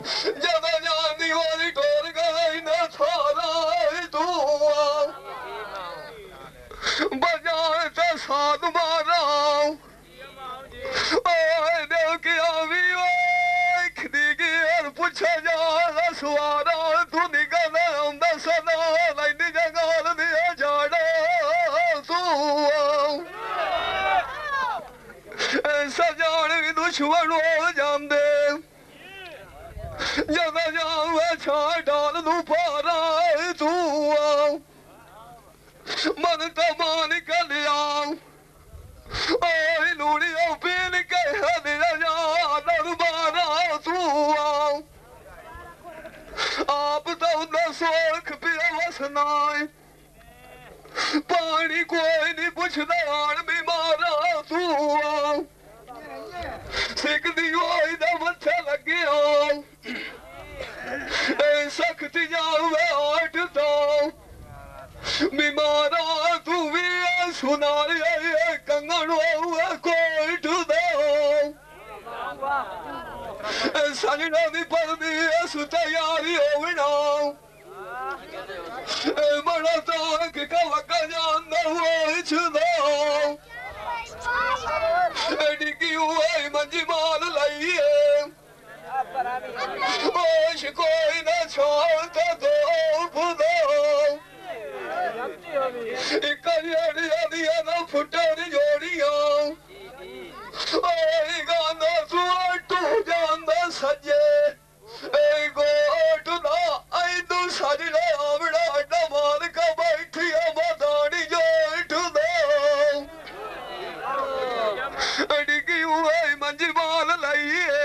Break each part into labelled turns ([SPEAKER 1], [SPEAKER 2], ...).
[SPEAKER 1] ज्यादा जान दीवानी टोर गई न थारा तू बजाए तो साथ मारा देव किया भी खरीगी और पूछा जा सवारा तू निकल आंदा सदा लाइनी जगाल दिया जाड़ा तू ऐसा जान भी दुश्मन हो जाते ज्यादा जावे छा डाल दू पारा तू मन तो मान निकलिया लूड़ी पीन के बारा तू आप तो सोख पिया वसनाए पानी कोई नहीं पुछदा आन बीमारा तू सिकदी होई दा मत्था लगे सख्ती जावे आठ तो बीमारा तू भी सुना कंगन कोट दो सजना दी पलदी सु तैयारी होना बड़ा ताक का लगा जाना दो डिगी हुए मंजी माल लाइए होश कोई न छोड़ दो खुदो एक जोड़िया न फुटर जोड़िया गाना तू टू जाना सजे गोट दा आई तू सजने आवड़ा डमाल का बैठी मदानी जोट दो डिगी हुए मंजी माल लाइए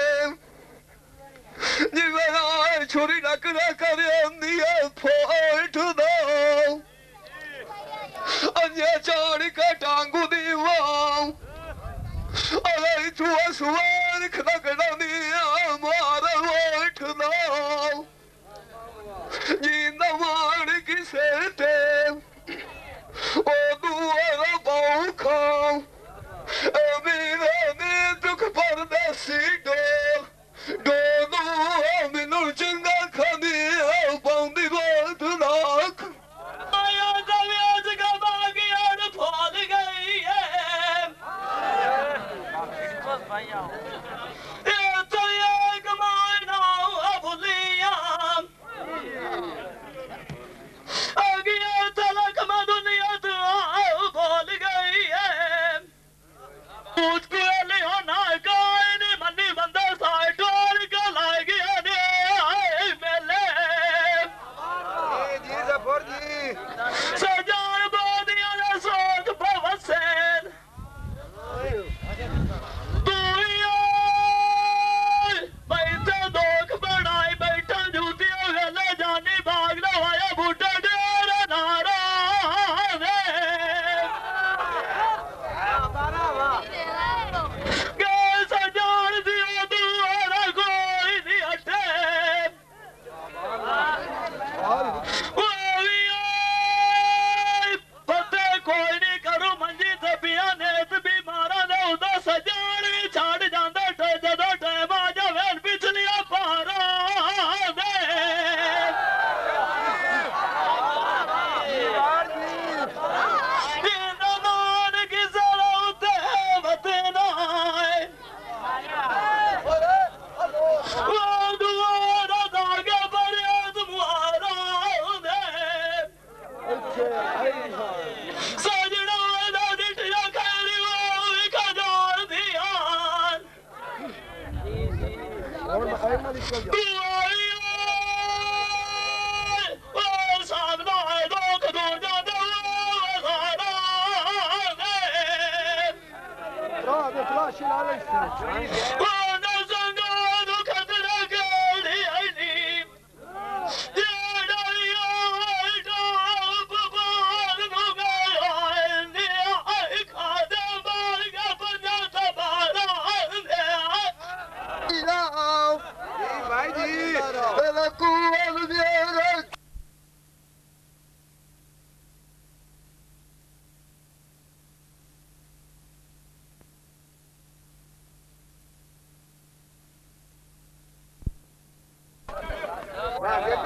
[SPEAKER 1] जिवें छुरी डकरा करे फोट दो अजे चाड़ का टांगू दीवा अरे तू सुवार खलगड़ा दिया मार ओठ दो जींदा मार किसे ते ओ दुआरा बाऊ खाओ मेरे ने दुख परदेसी डोल डोलू मिनू चंगा खानी पाउंदी बहुत लाख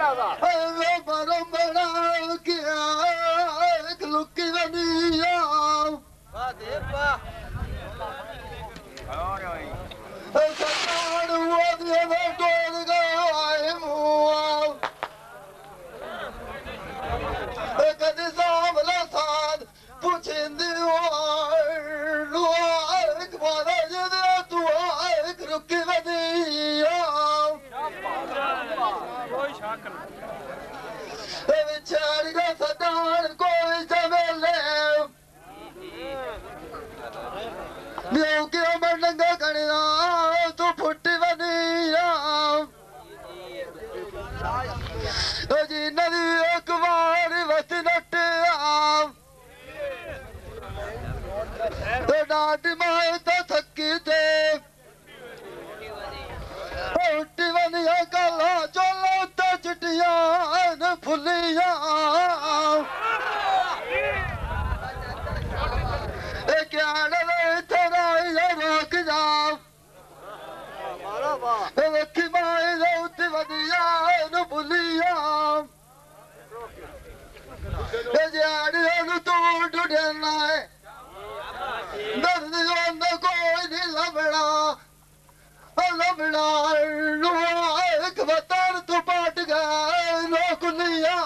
[SPEAKER 1] बड़ा बड़ा क्या लुकी बनिया सतान हुआ दिया टोल गए मुआ कदी सामला साथ पूछेंदी महाराज तू रुकी बनिया बिचारी का सतान कोई चमेले के मंडंगा कणिया तू फुटी बनिया जी नदी एक बार बस नटिया डांट माए तो थकी थे फुटी बनिया कला चलो तो चिटिया फुलिया क्या रोक जाओ रखी माए रोट बनिया बुलिया तू ढूंढना है दर्द कोई नहीं लबड़ा लबड़ा एक बतर तू पाट गए रोक लिया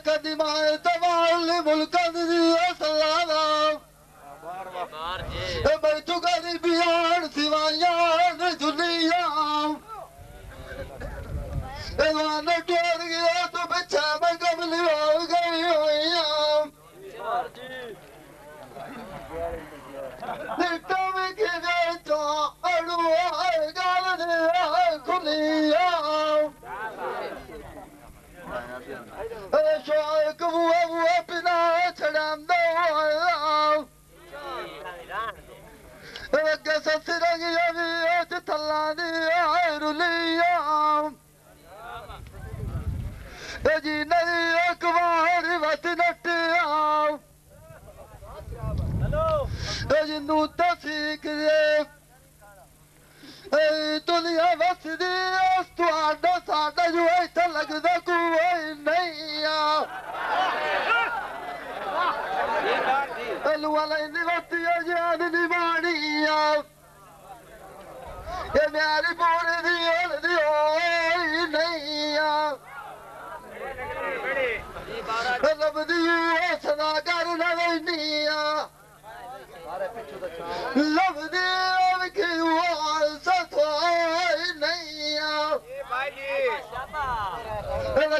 [SPEAKER 1] कदी माए तवाल मुल्क सलादा बैठू कदी बिहार सिवाया झुलिया टोर गया तो बच्चा में कमली हो गई हुई तो अड़ू गाल खुलिया शौक बुआ बुआ पिना छड़ांदा अगे सस रंगिया भी थल्ला दी रुलिया जी नदी एक बार बस नटिया जिंदू तो सीख दे दुनिया बस दी तुहाडा साडा जो इत्थे लगदा कोई नहीं लुआ लैंदी बत्ती जान दी बाड़ी ये मेरी पूरी दी नहीं लभदी सदा कर लैनी लभदी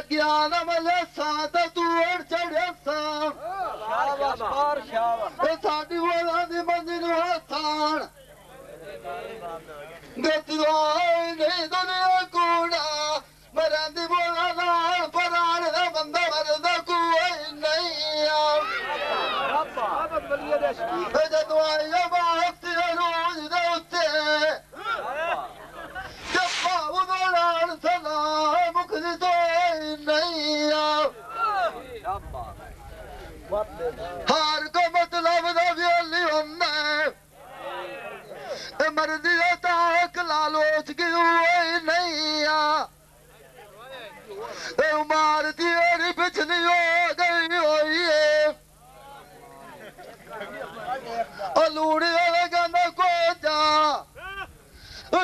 [SPEAKER 1] ज्ञान मले साथ तू चढ़िया साड़ी बोला दी मंदिर हाथान नहीं दुनिया कूड़ा मरंदी बोला नाल परान दा बंदा मरदा कोई नहीं जदों आया बात रोज दे उत्ते हार को मतलब व्योली होंदा मर्जी ताक लालोच की नहीं मारती पिछली हो गई हुई है लूड़ी कहना को जा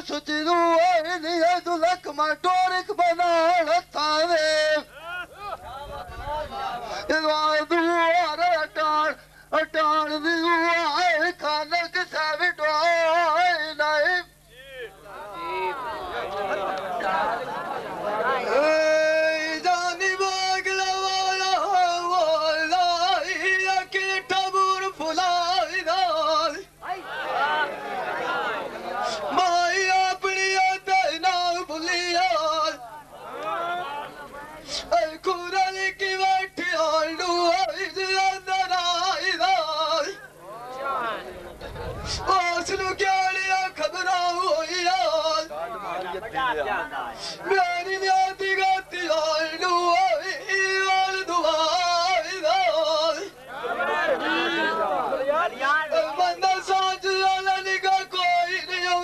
[SPEAKER 1] सुची नहीं है तू लख टोरिक बना थावे अटान खाने किसा भी नहीं जानी बागला वाला की टबूर फुलाई दाल माई अपनी ना भुलिया खुरल की बैठी खबर मेरी न्याती गाती बंदा सोच कोई नहीं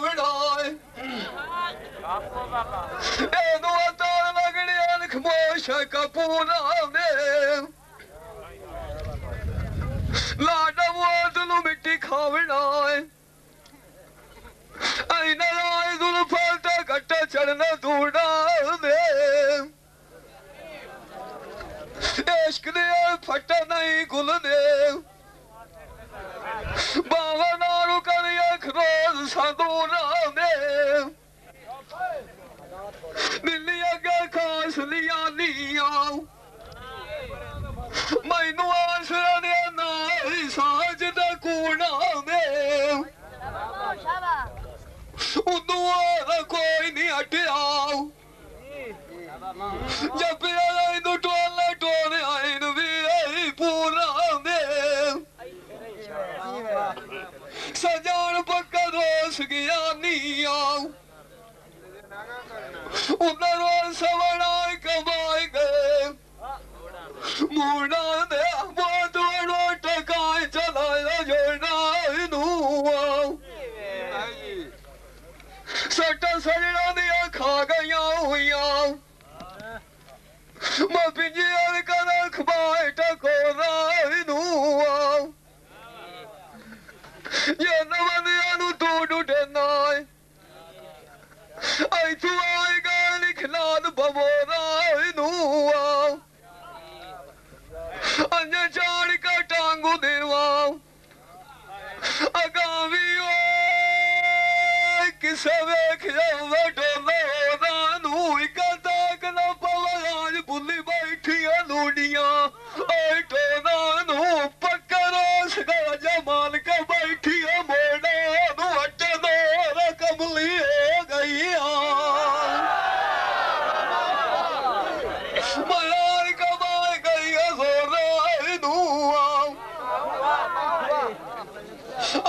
[SPEAKER 1] खावना एदो तार लगने अलख मोश कपूरा ने लाडा वो मिट्टी खावना ऐना आए दुल फलता कट्टा चढ़ना दूड़ा ने इश्क ने फटा नहीं गुल ने बाबा नारू करिया खरोज संदूरा ने दिल्ली अगे खास लिया लिया मैनू आसरा ने ना साज दा कूड़ा ने उदू कोई नहीं हटिया जब इन टोले टोले आइन भी पूरा ने सजान पक्का दोस गया नहीं आओ उधर सवड़ा कमाए गए मुड़ा ने बहुत बड़ो टकाए चलाया जोड़ा इनू आओ सट्टा सजना दिया खा गया हुआ मैं पिंजर कर खबाए टकोरा इनू आओ ये नवनिया नु तोड़ उठना आई तू आएगा लिखना बमोरा इनू आओ अन्य चाड़ का टांगू देवाओ अगावी ओ किसे वेख जावे डोले रानू इकता कना पवाज बुल्ली बैठी लूडियां ओए टोनानू पक्करो सगा जमान का बैठी मोड़ा नु हट दो कमली हो गई मयार कमाए गई नू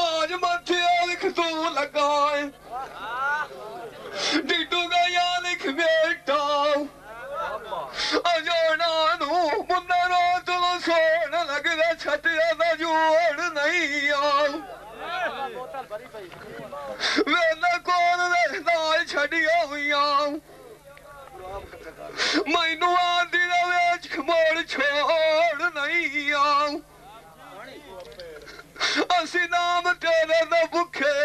[SPEAKER 1] आज मथे लिख तू लगाए डिटू गया लिख बेटा अजोना नू मुन्नरो तुलो सोन लगदा छटिया दा जोड़ नहीं आओ वेला कौन नाल छड़िया हुईया मैनू आंदी वेच खमोड़ छोड़ नहीं आओ असी नाम तेरे दा भुखे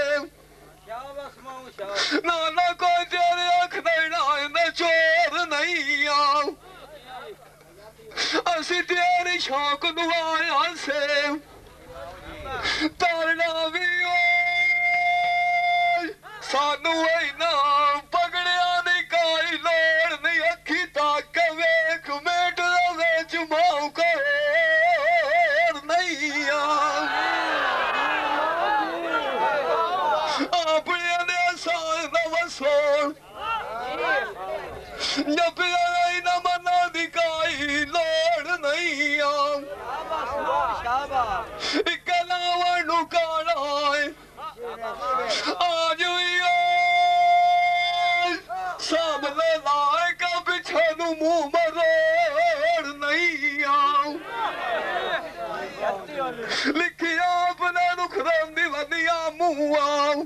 [SPEAKER 1] नाना कोई तेरे अख देना चोर नहीं आओ असी तेरी शौक नुआया से तारना भी सानू इना पगड़िया दी काई लोड़ नहीं अखी तक वेख मेट विच माऊ कर नहीं अपने ने साल नवसोड़ जब न मना दी काई लोड़ नहीं इकलावणु काना आज सामने लाए का पिछानू मुंह मरोड़ नहीं आओ लिखिया अपने नुखरांदी वदिया मुंह आओ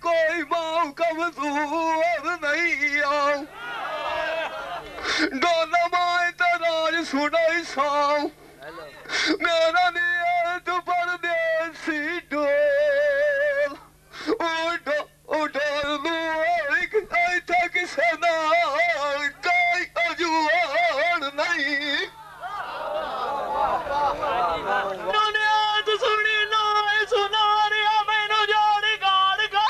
[SPEAKER 1] कोई माऊ कमजोर नहीं आओ डोला माए तराज सुनाई साओ मेरा नियत परदेसी डोल उडो एक तक सना कोई अजुआन नहीं सुनी ना सुना रिया मैनू जोड़ी गाड़ गा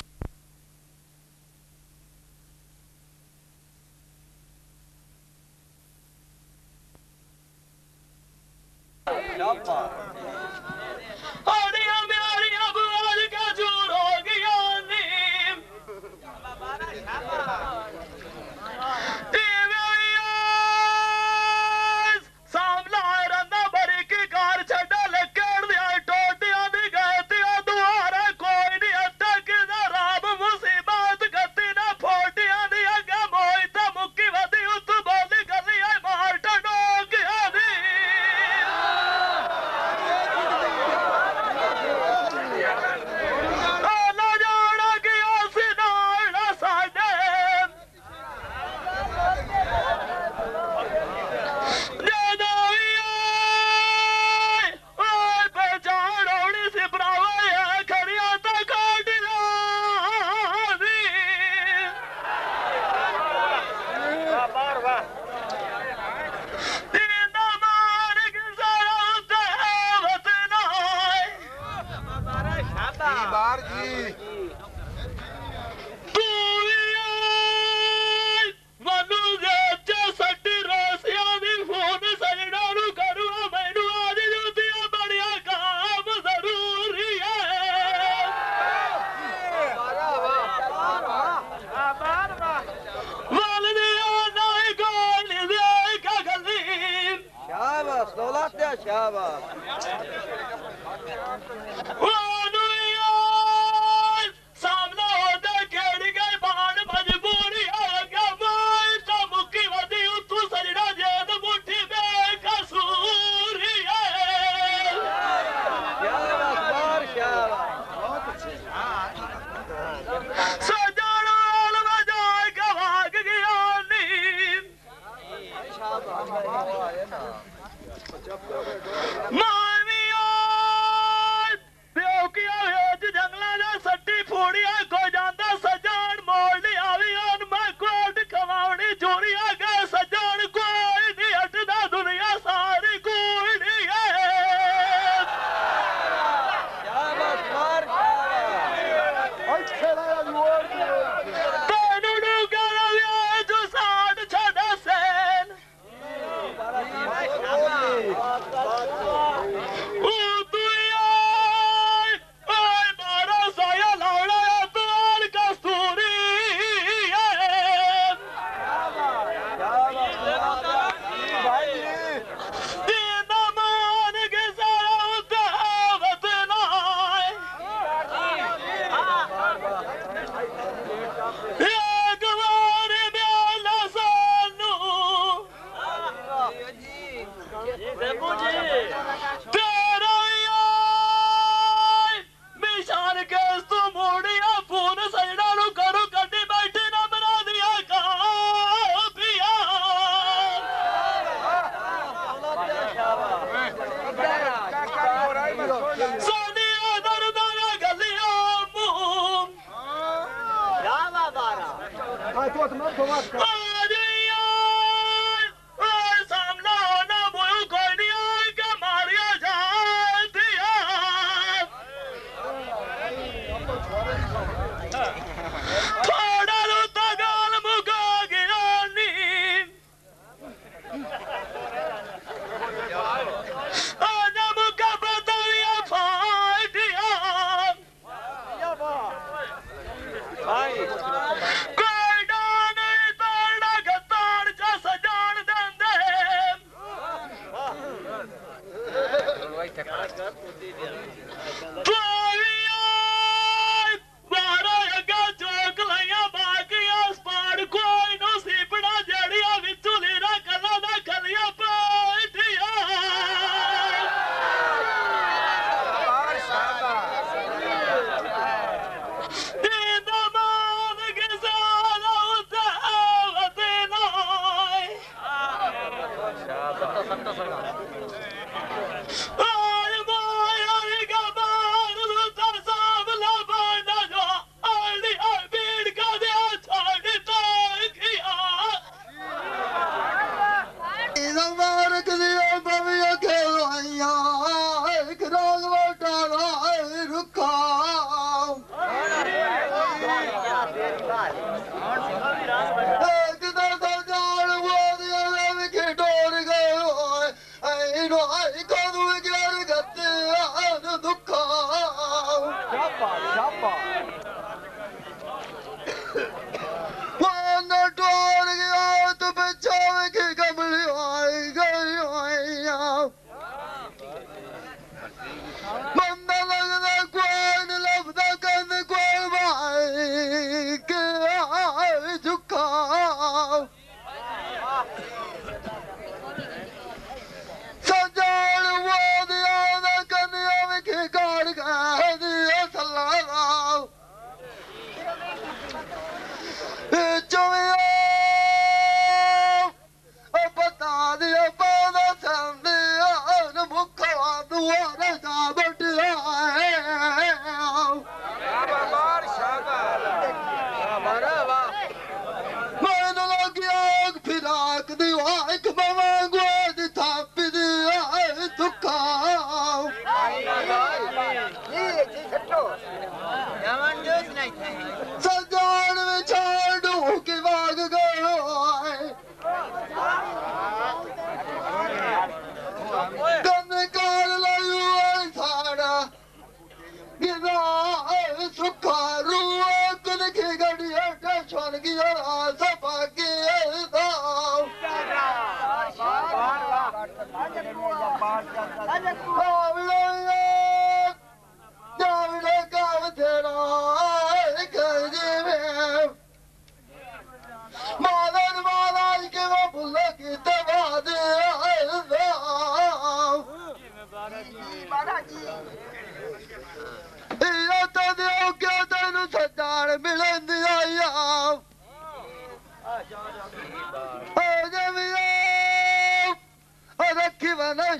[SPEAKER 2] Llama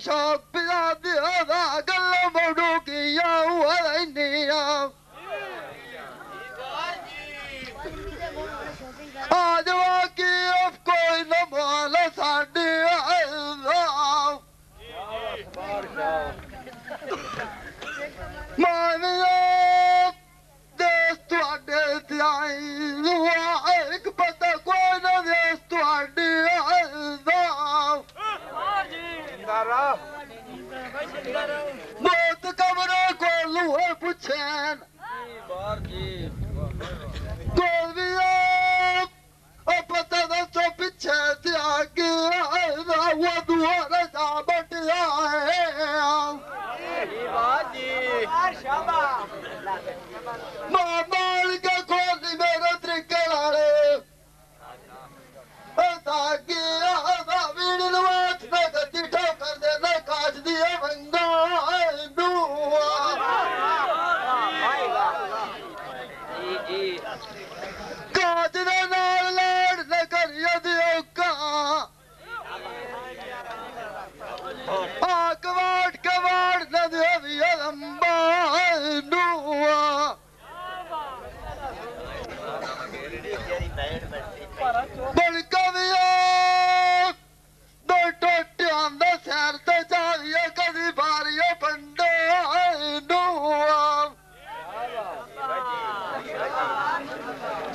[SPEAKER 1] शौक पिला दिया गल मोड़ू किया हुआ आज की अब कोई न माल साढ़े मानिया देश तुहाडे एक पता कोई न देश तुहाडे बहुत कमरे को लूहे पुछेन कोल भी पता दसो पीछे त्यागी वो दुआरा जा बटिया माल के खोली मेरे तरीके लाले ताकि वीड़ नवाज न गति ठोकर देना काज दिया भंगा काज दे नाल लाड़ न करिया दियो का कवाड़ न दियो दिया लंबा बड़का भी दो टोटे आंदा सैर तो जारिया कदी बारिया पंडे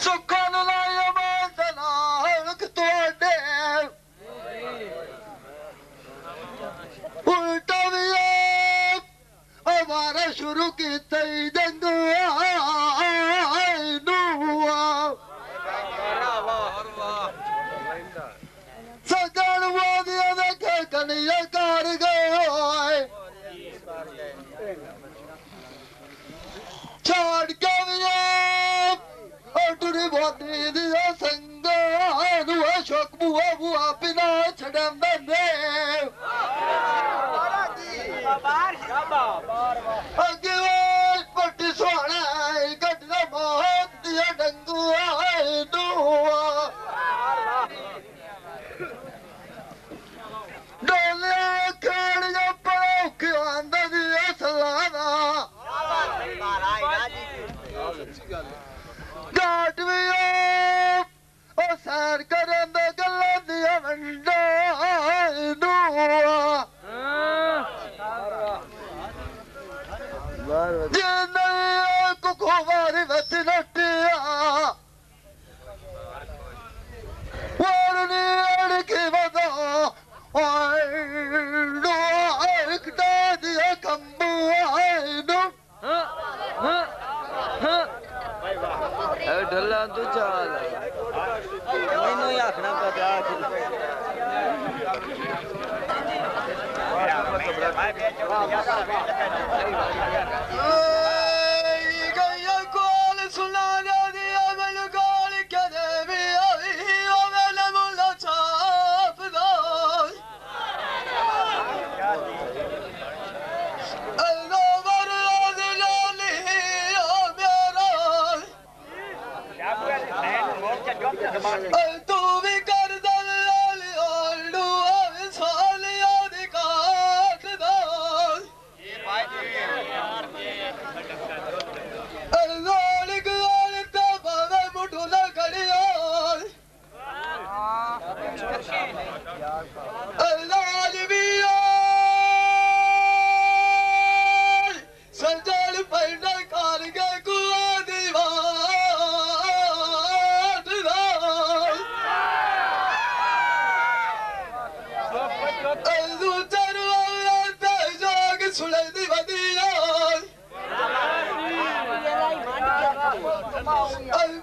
[SPEAKER 1] सुखा लाया मांसना तोड़े उल्टा भी हमारा शुरू की तई जंग सजन वादिया देखे कन्हैया कार गए छाड़ के भी टुरी बोदी दिया संग शोक बुआ बुआ बिना छड़म दे अगे पट्टी सोना कटना बहुत दिया डंगू डोले खेड़ जो पड़ो क्यों आंदा दिया सलाना घाट भी ओ सैर करन दे गल्लां दिया वंडा जिन्ने कुकुवारी वत नटिया वारनी अड़की वदा दिया कंबू
[SPEAKER 2] ढला तू चाल मैनू ही आखना पता
[SPEAKER 1] गैया कॉल सुना दिया मैंने कॉल के देवी आई ओ मैंने मुल्ला छाप दो तू भी कर दलाली ओल्डू सालिया दी काट दो लाली गाल तो बावे मुठू ना खड़ियो लाली भी संजल पैदा कर के कुआ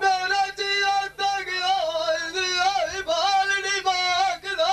[SPEAKER 1] मेरा जिया तक बालड़ी मांग दो